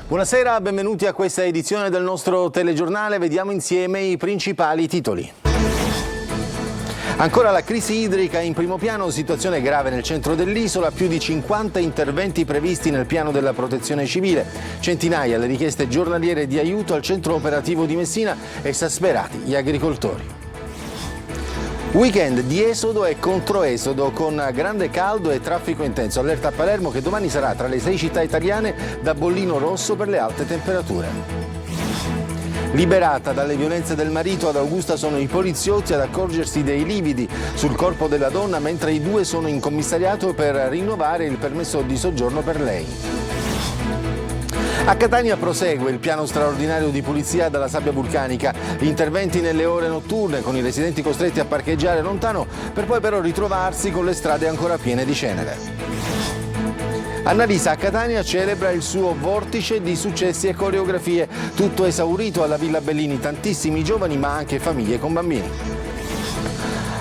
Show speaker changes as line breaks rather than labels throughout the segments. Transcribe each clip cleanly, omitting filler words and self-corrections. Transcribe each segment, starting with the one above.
Buonasera, benvenuti a questa edizione del nostro telegiornale. Vediamo insieme i principali titoli. Ancora la crisi idrica in primo piano, situazione grave nel centro dell'isola, più di 50 interventi previsti nel piano della protezione civile, centinaia le richieste giornaliere di aiuto al centro operativo di Messina, esasperati gli agricoltori. Weekend di esodo e controesodo con grande caldo e traffico intenso. Allerta a Palermo che domani sarà tra le 6 città italiane da bollino rosso per le alte temperature. Liberata dalle violenze del marito, ad Augusta sono i poliziotti ad accorgersi dei lividi sul corpo della donna mentre i due sono in commissariato per rinnovare il permesso di soggiorno per lei. A Catania prosegue il piano straordinario di pulizia dalla sabbia vulcanica, interventi nelle ore notturne con i residenti costretti a parcheggiare lontano per poi però ritrovarsi con le strade ancora piene di cenere. Annalisa a Catania celebra il suo vortice di successi e coreografie, tutto esaurito alla Villa Bellini, tantissimi giovani ma anche famiglie con bambini.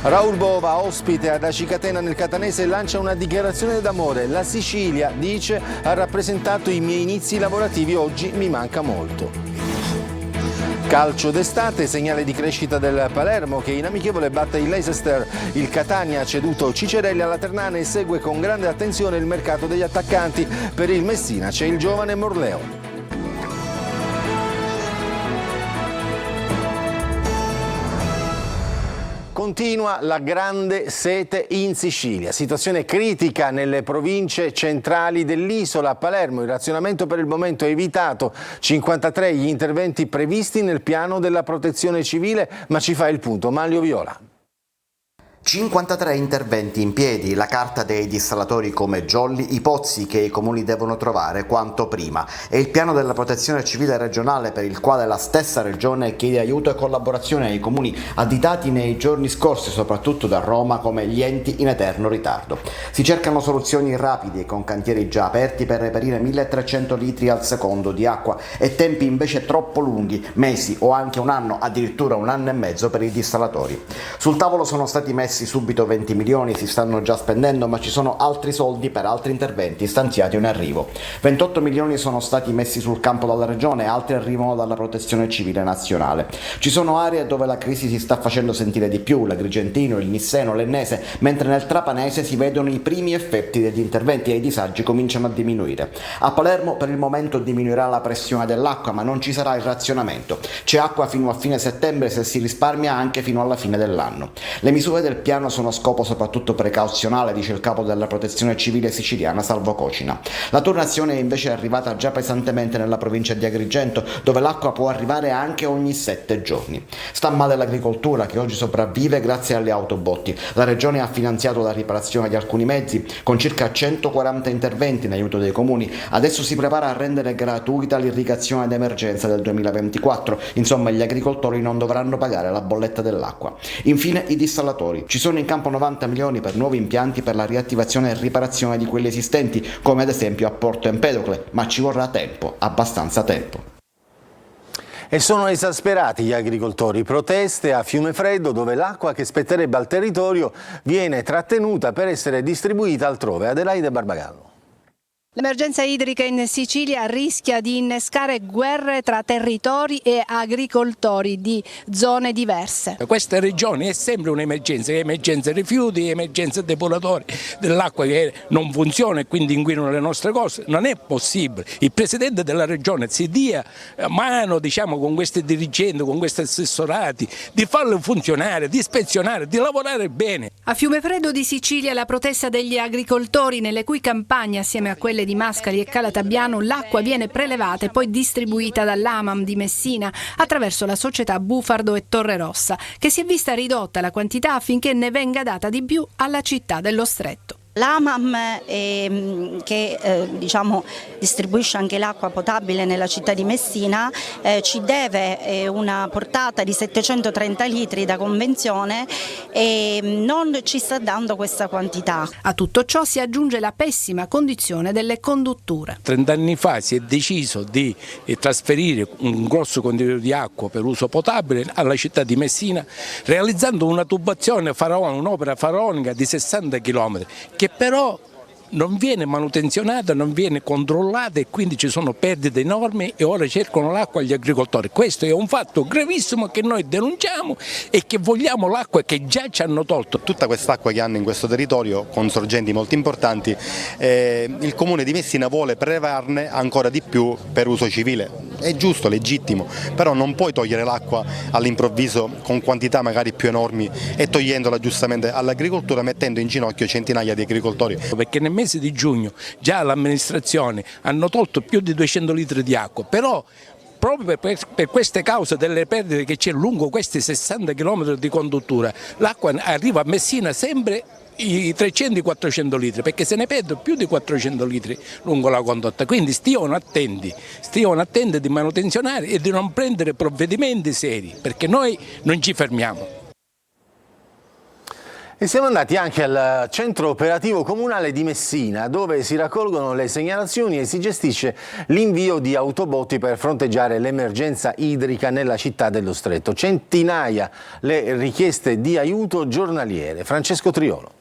Raul Bova, ospite ad Acicatena nel Catanese, lancia una dichiarazione d'amore. La Sicilia, dice, ha rappresentato i miei inizi lavorativi, oggi mi manca molto. Calcio d'estate, segnale di crescita del Palermo che in amichevole batte il Leicester. Il Catania ha ceduto Cicerelli alla Ternana e segue con grande attenzione il mercato degli attaccanti. Per il Messina c'è il giovane Morleo. Continua la grande sete in Sicilia, situazione critica nelle province centrali dell'isola. A Palermo il razionamento per il momento è evitato, 53 gli interventi previsti nel piano della protezione civile, ma ci fa il punto Manlio Viola.
53 interventi in piedi, la carta dei dissalatori come Jolly, i pozzi che i comuni devono trovare quanto prima e il piano della protezione civile regionale per il quale la stessa regione chiede aiuto e collaborazione ai comuni additati nei giorni scorsi soprattutto da Roma come gli enti in eterno ritardo. Si cercano soluzioni rapide con cantieri già aperti per reperire 1300 litri al secondo di acqua e tempi invece troppo lunghi, mesi o anche un anno, addirittura un anno e mezzo per i dissalatori. Sul tavolo sono stati messi subito 20 milioni, si stanno già spendendo, ma ci sono altri soldi per altri interventi stanziati o in arrivo. 28 milioni sono stati messi sul campo dalla regione, altri arrivano dalla protezione civile nazionale. Ci sono aree dove la crisi si sta facendo sentire di più, l'Agrigentino, il Nisseno, l'Ennese, mentre nel Trapanese si vedono i primi effetti degli interventi e i disagi cominciano a diminuire. A Palermo per il momento diminuirà la pressione dell'acqua, ma non ci sarà il razionamento. C'è acqua fino a fine settembre, se si risparmia anche fino alla fine dell'anno. Le misure del piano sono a scopo soprattutto precauzionale, dice il capo della protezione civile siciliana Salvo Cocina. La turnazione è invece arrivata già pesantemente nella provincia di Agrigento, dove l'acqua può arrivare anche ogni 7 giorni. Sta male l'agricoltura, che oggi sopravvive grazie alle autobotti. La regione ha finanziato la riparazione di alcuni mezzi con circa 140 interventi in aiuto dei comuni. Adesso si prepara a rendere gratuita l'irrigazione d'emergenza del 2024. Insomma, gli agricoltori non dovranno pagare la bolletta dell'acqua. Infine i dissalatori. Ci sono in campo 90 milioni per nuovi impianti per la riattivazione e riparazione di quelli esistenti, come ad esempio a Porto Empedocle, ma ci vorrà tempo, abbastanza tempo.
E sono esasperati gli agricoltori, proteste a Fiumefreddo dove l'acqua che spetterebbe al territorio viene trattenuta per essere distribuita altrove. Adelaide Barbagallo.
L'emergenza idrica in Sicilia rischia di innescare guerre tra territori e agricoltori di zone diverse.
Questa regione è sempre un'emergenza, emergenza rifiuti, emergenza depuratori dell'acqua che non funziona e quindi inquinano le nostre cose. Non è possibile. Il presidente della regione si dia mano, con questi dirigenti, con questi assessorati, di farlo funzionare, di ispezionare, di lavorare bene.
A Fiumefreddo di Sicilia la protesta degli agricoltori, nelle cui campagne assieme a quelle di Mascali e Calatabiano l'acqua viene prelevata e poi distribuita dall'Amam di Messina attraverso la società Bufardo e Torrerossa, che si è vista ridotta la quantità affinché ne venga data di più alla città dello Stretto.
L'Amam che distribuisce anche l'acqua potabile nella città di Messina ci deve una portata di 730 litri da convenzione e non ci sta dando questa quantità.
A tutto ciò si aggiunge la pessima condizione delle condutture.
30 anni fa si è deciso di trasferire un grosso contenuto di acqua per uso potabile alla città di Messina realizzando una tubazione un'opera faraonica di 60 km che però non viene manutenzionata, non viene controllata e quindi ci sono perdite enormi e ora cercano l'acqua gli agricoltori. Questo è un fatto gravissimo che noi denunciamo e che vogliamo l'acqua che già ci hanno tolto.
Tutta quest'acqua che hanno in questo territorio, con sorgenti molto importanti, il Comune di Messina vuole prelevarne ancora di più per uso civile. È giusto, legittimo, però non puoi togliere l'acqua all'improvviso con quantità magari più enormi e togliendola giustamente all'agricoltura, mettendo in ginocchio centinaia di agricoltori.
Perché nel mese di giugno già l'amministrazione hanno tolto più di 200 litri di acqua, però proprio per queste cause delle perdite che c'è lungo questi 60 km di conduttura, l'acqua arriva a Messina sempre i 300-400 litri, perché se ne perdono più di 400 litri lungo la condotta, quindi stiano attenti di manutenzionare e di non prendere provvedimenti seri, perché noi non ci fermiamo.
E siamo andati anche al centro operativo comunale di Messina, dove si raccolgono le segnalazioni e si gestisce l'invio di autobotti per fronteggiare l'emergenza idrica nella città dello Stretto. Centinaia le richieste di aiuto giornaliere. Francesco Triolo.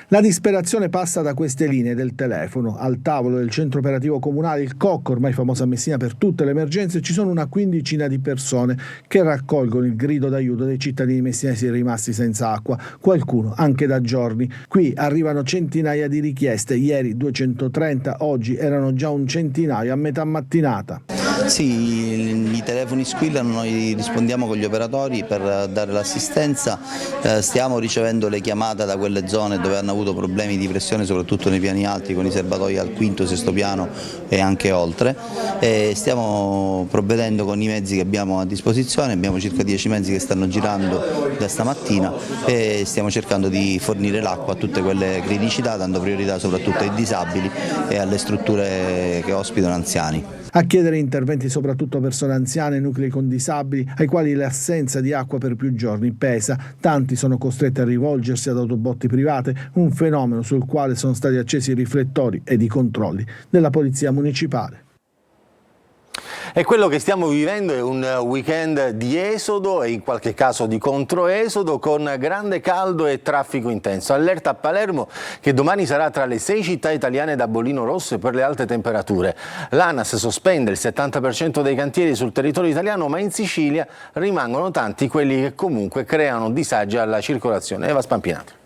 La disperazione passa da queste linee del telefono. Al tavolo del centro operativo comunale, il COC, ormai famoso a Messina per tutte le emergenze, ci sono una quindicina di persone che raccolgono il grido d'aiuto dei cittadini messinesi rimasti senza acqua, qualcuno anche da giorni. Qui arrivano centinaia di richieste, ieri 230, oggi erano già un centinaio a metà mattinata.
Sì, i telefoni squillano, noi rispondiamo con gli operatori per dare l'assistenza, stiamo ricevendo le chiamate da quelle zone dove hanno avuto problemi di pressione soprattutto nei piani alti con i serbatoi al quinto, sesto piano e anche oltre, e stiamo provvedendo con i mezzi che abbiamo a disposizione, abbiamo circa 10 mezzi che stanno girando da stamattina e stiamo cercando di fornire l'acqua a tutte quelle criticità, dando priorità soprattutto ai disabili e alle strutture che ospitano anziani.
A chiedere interventi soprattutto persone anziane, nuclei con disabili, ai quali l'assenza di acqua per più giorni pesa. Tanti sono costretti a rivolgersi ad autobotti private, un fenomeno sul quale sono stati accesi i riflettori ed i controlli della Polizia Municipale.
E quello che stiamo vivendo è un weekend di esodo e in qualche caso di controesodo, con grande caldo e traffico intenso. Allerta a Palermo che domani sarà tra le 6 città italiane da bollino rosso per le alte temperature. L'ANAS sospende il 70% dei cantieri sul territorio italiano, ma in Sicilia rimangono tanti quelli che comunque creano disagi alla circolazione. Eva Spampinato.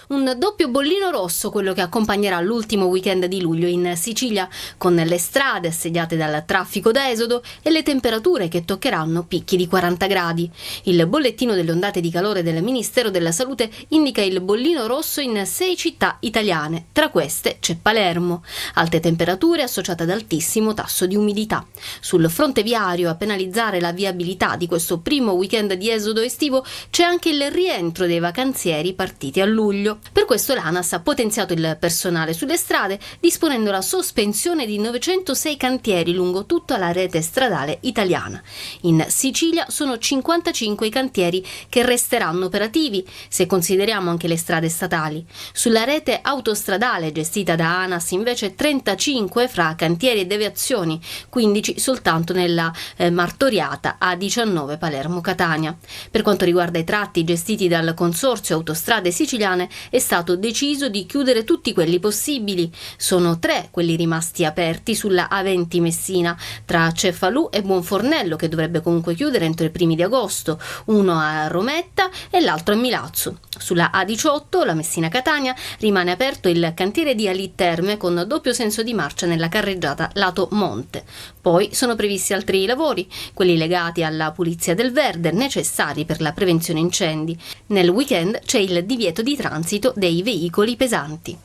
Un doppio bollino rosso quello che accompagnerà l'ultimo weekend di luglio in Sicilia, con le strade assediate dal traffico da esodo e le temperature che toccheranno picchi di 40 gradi. Il bollettino delle ondate di calore del Ministero della Salute indica il bollino rosso in 6 città italiane, tra queste c'è Palermo. Alte temperature associate ad altissimo tasso di umidità. Sul fronte viario, a penalizzare la viabilità di questo primo weekend di esodo estivo, c'è anche il rientro dei vacanzieri partiti a luglio. Per questo l'ANAS ha potenziato il personale sulle strade, disponendo la sospensione di 906 cantieri lungo tutta la rete stradale italiana. In Sicilia sono 55 i cantieri che resteranno operativi, se consideriamo anche le strade statali. Sulla rete autostradale gestita da ANAS invece 35 fra cantieri e deviazioni, 15 soltanto nella martoriata A19 Palermo-Catania. Per quanto riguarda i tratti gestiti dal Consorzio Autostrade Siciliane, è stato deciso di chiudere tutti quelli possibili. Sono 3 quelli rimasti aperti sulla A20 Messina, tra Cefalù e Buonfornello, che dovrebbe comunque chiudere entro i primi di agosto, uno a Rometta e l'altro a Milazzo. Sulla A18, la Messina-Catania, rimane aperto il cantiere di Ali Terme con doppio senso di marcia nella carreggiata lato Monte. Poi sono previsti altri lavori, quelli legati alla pulizia del verde, necessari per la prevenzione incendi. Nel weekend c'è il divieto di transito dei veicoli pesanti.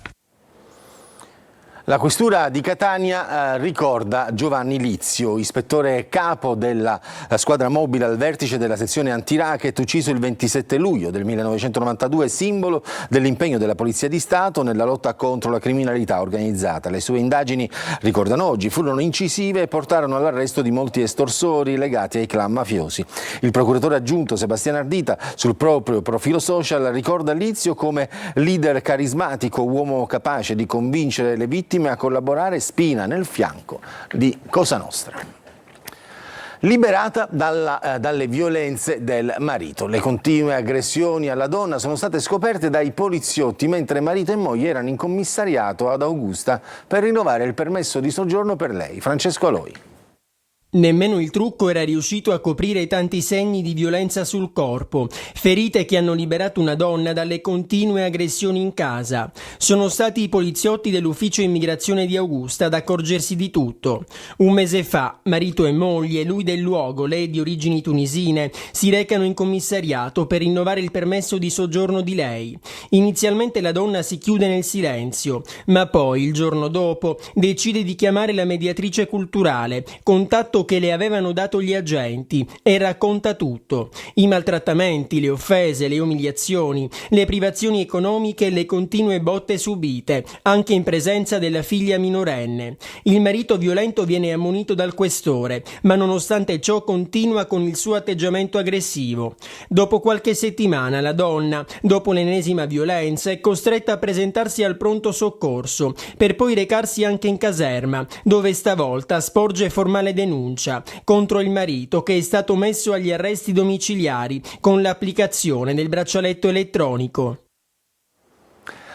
La questura di Catania ricorda Giovanni Lizio, ispettore capo della squadra mobile al vertice della sezione antiracket, ucciso il 27 luglio del 1992, simbolo dell'impegno della Polizia di Stato nella lotta contro la criminalità organizzata. Le sue indagini, ricordano oggi, furono incisive e portarono all'arresto di molti estorsori legati ai clan mafiosi. Il procuratore aggiunto Sebastiano Ardita, sul proprio profilo social, ricorda Lizio come leader carismatico, uomo capace di convincere le vittime a collaborare, spina nel fianco di Cosa Nostra. Liberata dalle violenze del marito. Le continue aggressioni alla donna sono state scoperte dai poliziotti mentre marito e moglie erano in commissariato ad Augusta per rinnovare il permesso di soggiorno per lei. Francesco Aloi.
Nemmeno il trucco era riuscito a coprire i tanti segni di violenza sul corpo, ferite che hanno liberato una donna dalle continue aggressioni in casa. Sono stati i poliziotti dell'ufficio immigrazione di Augusta ad accorgersi di tutto. Un mese fa, marito e moglie, lui del luogo, lei di origini tunisine, si recano in commissariato per rinnovare il permesso di soggiorno di lei. Inizialmente la donna si chiude nel silenzio, ma poi, il giorno dopo, decide di chiamare la mediatrice culturale, contatto che le avevano dato gli agenti, e racconta tutto: i maltrattamenti, le offese, le umiliazioni, le privazioni economiche e le continue botte subite, anche in presenza della figlia minorenne. Il marito violento viene ammonito dal questore, ma nonostante ciò continua con il suo atteggiamento aggressivo. Dopo qualche settimana la donna, dopo l'ennesima violenza, è costretta a presentarsi al pronto soccorso, per poi recarsi anche in caserma, dove stavolta sporge formale denuncia contro il marito, che è stato messo agli arresti domiciliari con l'applicazione del braccialetto elettronico.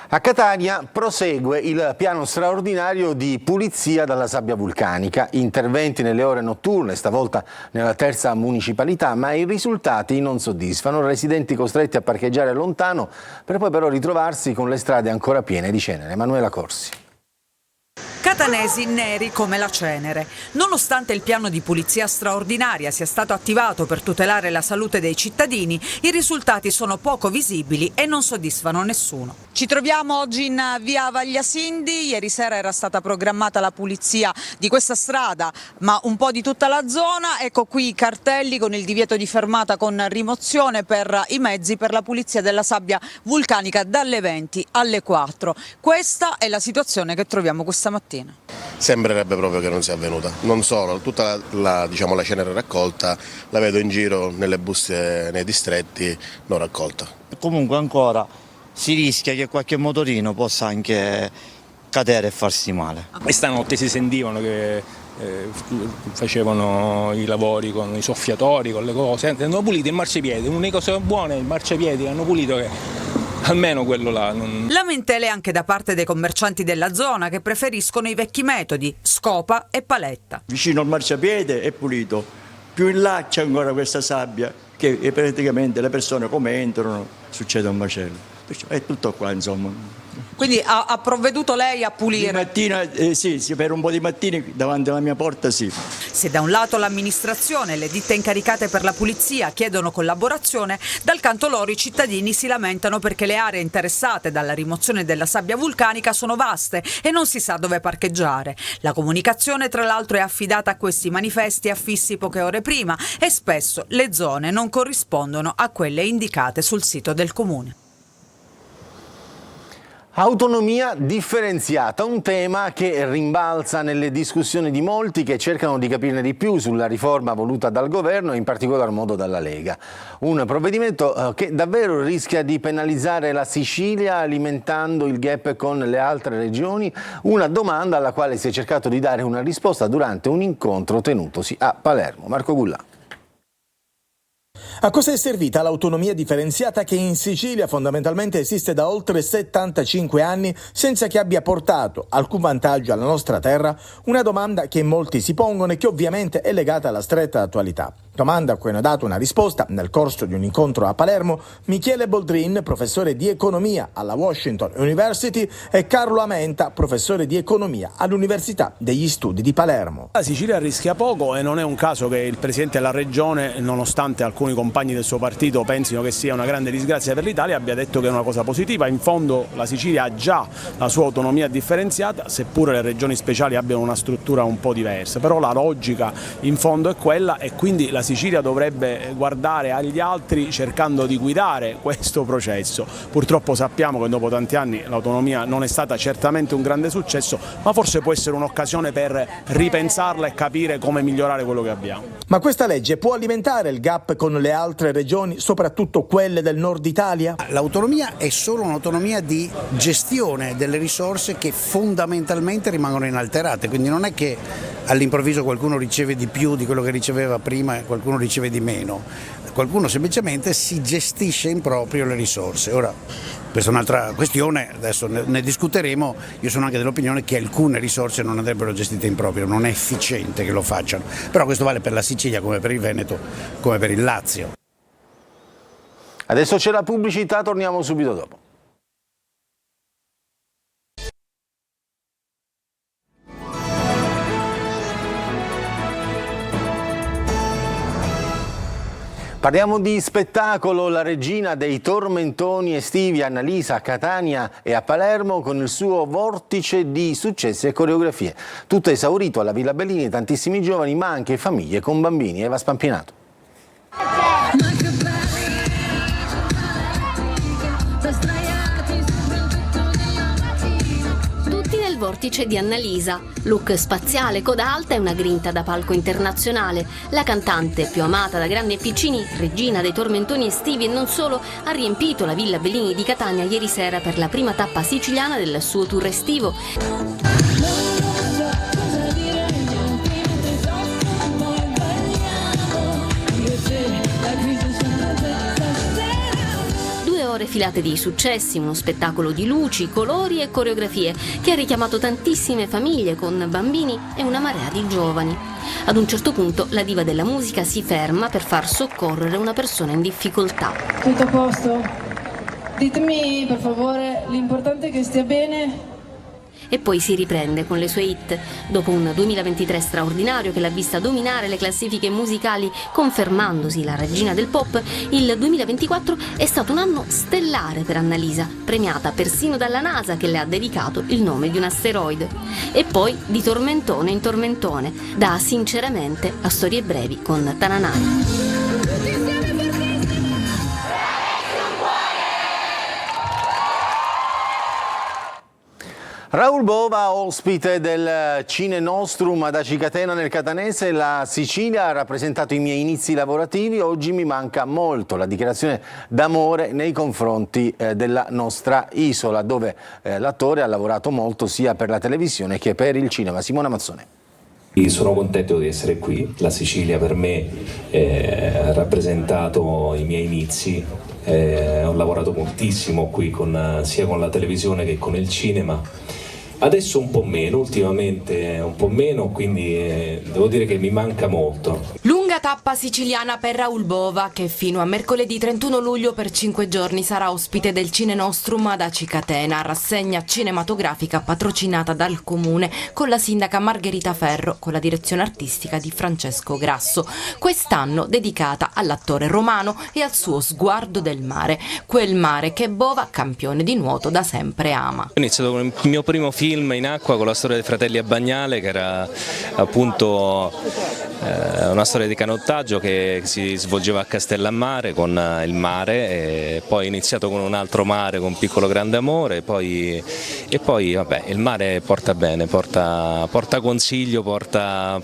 A Catania prosegue il piano straordinario di pulizia dalla sabbia vulcanica, interventi nelle ore notturne, stavolta nella terza municipalità, ma i risultati non soddisfano, residenti costretti a parcheggiare lontano per poi però ritrovarsi con le strade ancora piene di cenere. Emanuela Corsi.
Catanesi neri come la cenere. Nonostante il piano di pulizia straordinaria sia stato attivato per tutelare la salute dei cittadini, i risultati sono poco visibili e non soddisfano nessuno. Ci troviamo oggi in via Vagliasindi. Ieri sera era stata programmata la pulizia di questa strada, ma un po' di tutta la zona. Ecco qui i cartelli con il divieto di fermata con rimozione per i mezzi per la pulizia della sabbia vulcanica dalle 20 alle 4. Questa è la situazione che troviamo questa mattina.
Sembrerebbe proprio che non sia avvenuta. Non solo, tutta la cenere raccolta la vedo in giro nelle buste nei distretti non raccolta.
Comunque ancora si rischia che qualche motorino possa anche cadere e farsi male.
E stanotte si sentivano che facevano i lavori con i soffiatori, con le cose, hanno pulito il marciapiede. L'unica cosa buona è il marciapiede, hanno pulito, che almeno quello là.
Lamentele anche da parte dei commercianti della zona, che preferiscono i vecchi metodi, scopa e paletta.
Vicino al marciapiede è pulito, più in là c'è ancora questa sabbia che praticamente le persone come entrano succede un macello. È tutto qua, insomma.
Quindi ha provveduto lei a pulire?
Di mattina sì, per un po' di mattini davanti alla mia porta sì.
Se da un lato l'amministrazione e le ditte incaricate per la pulizia chiedono collaborazione, dal canto loro i cittadini si lamentano perché le aree interessate dalla rimozione della sabbia vulcanica sono vaste e non si sa dove parcheggiare. La comunicazione tra l'altro è affidata a questi manifesti affissi poche ore prima e spesso le zone non corrispondono a quelle indicate sul sito del comune.
Autonomia differenziata, un tema che rimbalza nelle discussioni di molti che cercano di capirne di più sulla riforma voluta dal governo e in particolar modo dalla Lega. Un provvedimento che davvero rischia di penalizzare la Sicilia alimentando il gap con le altre regioni, una domanda alla quale si è cercato di dare una risposta durante un incontro tenutosi a Palermo. Marco Gullà.
A cosa è servita l'autonomia differenziata che in Sicilia fondamentalmente esiste da oltre 75 anni senza che abbia portato alcun vantaggio alla nostra terra? Una domanda che molti si pongono e che ovviamente è legata alla stretta attualità. Domanda a cui hanno dato una risposta nel corso di un incontro a Palermo Michele Boldrin, professore di economia alla Washington University, e Carlo Amenta, professore di economia all'Università degli Studi di Palermo.
La Sicilia rischia poco e non è un caso che il Presidente della Regione, nonostante alcuni compagni del suo partito pensino che sia una grande disgrazia per l'Italia, abbia detto che è una cosa positiva. In fondo la Sicilia ha già la sua autonomia differenziata, seppure le regioni speciali abbiano una struttura un po' diversa, però la logica in fondo è quella e quindi la Sicilia dovrebbe guardare agli altri cercando di guidare questo processo. Purtroppo sappiamo che dopo tanti anni l'autonomia non è stata certamente un grande successo, ma forse può essere un'occasione per ripensarla e capire come migliorare quello che abbiamo.
Ma questa legge può alimentare il gap con le altre regioni, soprattutto quelle del nord Italia?
L'autonomia è solo un'autonomia di gestione delle risorse che fondamentalmente rimangono inalterate, quindi non è che all'improvviso qualcuno riceve di più di quello che riceveva prima e qualcuno riceve di meno, qualcuno semplicemente si gestisce in proprio le risorse. Ora, questa è un'altra questione, adesso ne discuteremo, io sono anche dell'opinione che alcune risorse non andrebbero gestite in proprio, non è efficiente che lo facciano, però questo vale per la Sicilia come per il Veneto, come per il Lazio.
Adesso c'è la pubblicità, torniamo subito dopo. Parliamo di spettacolo, la regina dei tormentoni estivi Annalisa a Catania e a Palermo con il suo vortice di successi e coreografie. Tutto esaurito alla Villa Bellini, tantissimi giovani ma anche famiglie con bambini. Eva Spampinato.
Il vortice di Annalisa, look spaziale, coda alta e una grinta da palco internazionale. La cantante, più amata da grandi e piccini, regina dei tormentoni estivi e non solo, ha riempito la Villa Bellini di Catania ieri sera per la prima tappa siciliana del suo tour estivo. Ore filate di successi, uno spettacolo di luci, colori e coreografie che ha richiamato tantissime famiglie con bambini e una marea di giovani. Ad un certo punto la diva della musica si ferma per far soccorrere una persona in difficoltà.
Tutto a posto? Ditemi per favore, l'importante è che stia bene.
E poi si riprende con le sue hit. Dopo un 2023 straordinario che l'ha vista dominare le classifiche musicali, confermandosi la regina del pop, il 2024 è stato un anno stellare per Annalisa, premiata persino dalla NASA che le ha dedicato il nome di un asteroide. E poi di tormentone in tormentone, da Sinceramente a Storie brevi con Tananai.
Raoul Bova, ospite del Cine Nostrum ad Aci Catena nel Catanese. La Sicilia ha rappresentato i miei inizi lavorativi, oggi mi manca molto la dichiarazione d'amore nei confronti della nostra isola, dove l'attore ha lavorato molto sia per la televisione che per il cinema. Simona Mazzone.
Sono contento di essere qui, la Sicilia per me ha rappresentato i miei inizi, ho lavorato moltissimo qui sia con la televisione che con il cinema. Adesso un po' meno, ultimamente un po' meno, quindi devo dire che mi manca molto.
Lunga tappa siciliana per Raoul Bova, che fino a mercoledì 31 luglio per 5 giorni sarà ospite del Cine Nostrum ad Aci Catena, rassegna cinematografica patrocinata dal Comune con la sindaca Margherita Ferro, con la direzione artistica di Francesco Grasso. Quest'anno dedicata all'attore romano e al suo sguardo del mare, quel mare che Bova, campione di nuoto, da sempre ama.
Ho iniziato con il mio primo film in acqua con la storia dei fratelli a Bagnale, che era appunto una storia di canottaggio che si svolgeva a Castellammare con il mare, e poi ho iniziato con un altro mare, con Piccolo Grande Amore, e poi vabbè, il mare porta bene, porta consiglio, porta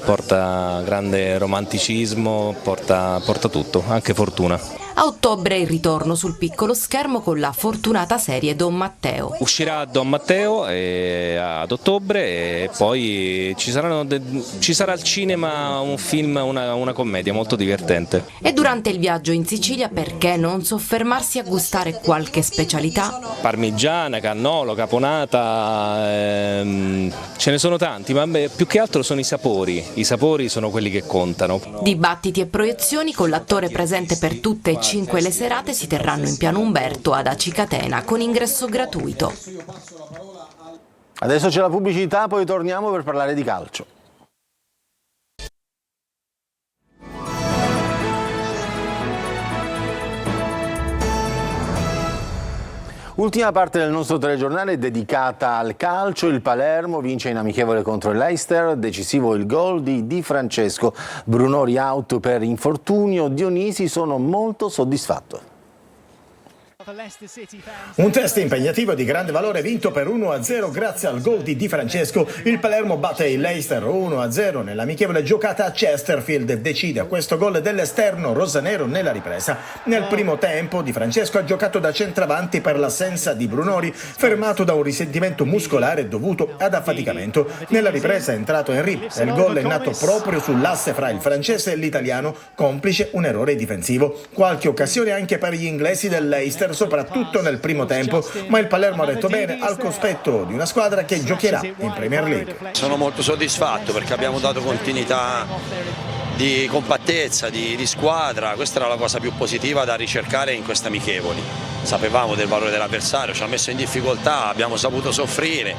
grande romanticismo, porta tutto, anche fortuna.
A ottobre il ritorno sul piccolo schermo con la fortunata serie Don Matteo.
Uscirà Don Matteo ad ottobre, e poi ci sarà al cinema un film, una commedia molto divertente.
E durante il viaggio in Sicilia, perché non soffermarsi a gustare qualche specialità?
Parmigiana, cannolo, caponata, ce ne sono tanti, ma più che altro sono i sapori sono quelli che contano.
Dibattiti e proiezioni con l'attore presente per tutte e 5 le serate si terranno in Piano Umberto ad Aci Catena con ingresso gratuito.
Adesso c'è la pubblicità, poi torniamo per parlare di calcio. Ultima parte del nostro telegiornale è dedicata al calcio. Il Palermo vince in amichevole contro il Leicester, decisivo il gol di Di Francesco. Brunori out per infortunio, Dionisi sono molto soddisfatto.
Un test impegnativo di grande valore vinto per 1-0 grazie al gol di Di Francesco. Il Palermo batte il Leicester 1-0 nell'amichevole giocata a Chesterfield. Decide a questo gol dell'esterno rosanero nella ripresa. Nel primo tempo Di Francesco ha giocato da centravanti per l'assenza di Brunori, fermato da un risentimento muscolare dovuto ad affaticamento. Nella ripresa è entrato Henry e il gol è nato proprio sull'asse fra il francese e l'italiano, complice un errore difensivo. Qualche occasione anche per gli inglesi del Leicester, soprattutto nel primo tempo, ma il Palermo ha retto bene al cospetto di una squadra che giocherà in Premier League.
Sono molto soddisfatto perché abbiamo dato continuità di compattezza, di squadra. Questa era la cosa più positiva da ricercare in queste amichevoli. Sapevamo del valore dell'avversario, ci ha messo in difficoltà, abbiamo saputo soffrire.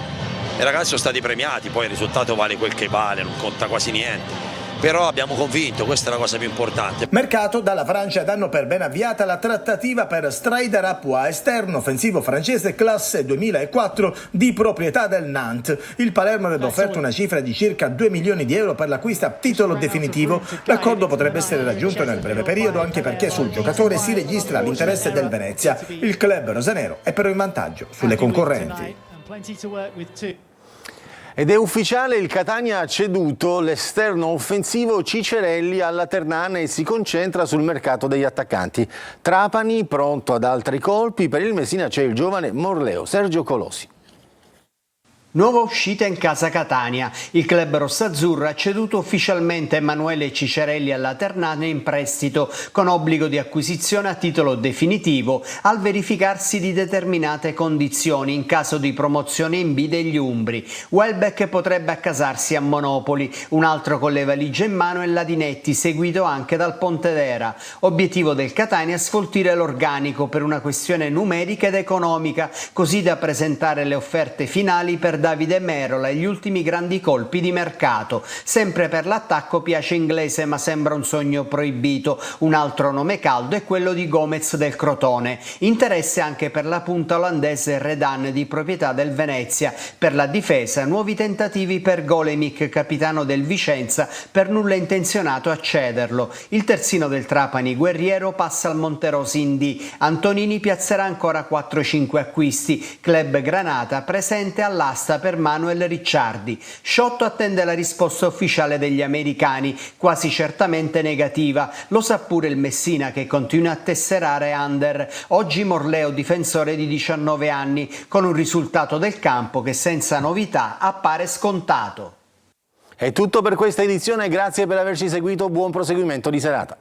I ragazzi sono stati premiati, poi il risultato vale quel che vale, non conta quasi niente. Però abbiamo convinto, questa è la cosa più importante.
Mercato, dalla Francia danno per ben avviata la trattativa per Strider Apua, esterno offensivo francese classe 2004 di proprietà del Nantes. Il Palermo aveva offerto una cifra di circa 2 milioni di euro per l'acquisto a titolo definitivo. L'accordo potrebbe essere raggiunto nel breve periodo anche perché sul giocatore si registra l'interesse del Venezia. Il club rosanero è però in vantaggio sulle concorrenti.
Ed è ufficiale, il Catania ha ceduto l'esterno offensivo Cicerelli alla Ternana e si concentra sul mercato degli attaccanti. Trapani pronto ad altri colpi, per il Messina c'è il giovane Morleo. Sergio Colosi.
Nuova uscita in casa Catania. Il club rossazzurro ha ceduto ufficialmente Emanuele Cicerelli alla Ternana in prestito, con obbligo di acquisizione a titolo definitivo al verificarsi di determinate condizioni in caso di promozione in B degli Umbri. Welbeck potrebbe accasarsi a Monopoli. Un altro con le valigie in mano è Ladinetti, seguito anche dal Pontedera. Obiettivo del Catania è sfoltire l'organico per una questione numerica ed economica, così da presentare le offerte finali per Davide Merola e gli ultimi grandi colpi di mercato. Sempre per l'attacco piace Inglese, ma sembra un sogno proibito. Un altro nome caldo è quello di Gomez del Crotone. Interesse anche per la punta olandese Redan, di proprietà del Venezia. Per la difesa nuovi tentativi per Golemic, capitano del Vicenza, per nulla intenzionato a cederlo. Il terzino del Trapani Guerriero passa al Monterosi in D. Antonini piazzerà ancora 4-5 acquisti. Club Granata presente all'asta per Manuel Ricciardi. Sciotto attende la risposta ufficiale degli americani, quasi certamente negativa. Lo sa pure il Messina, che continua a tesserare under. Oggi Morleo, difensore di 19 anni, con un risultato del campo che senza novità appare scontato.
È tutto per questa edizione, grazie per averci seguito, buon proseguimento di serata.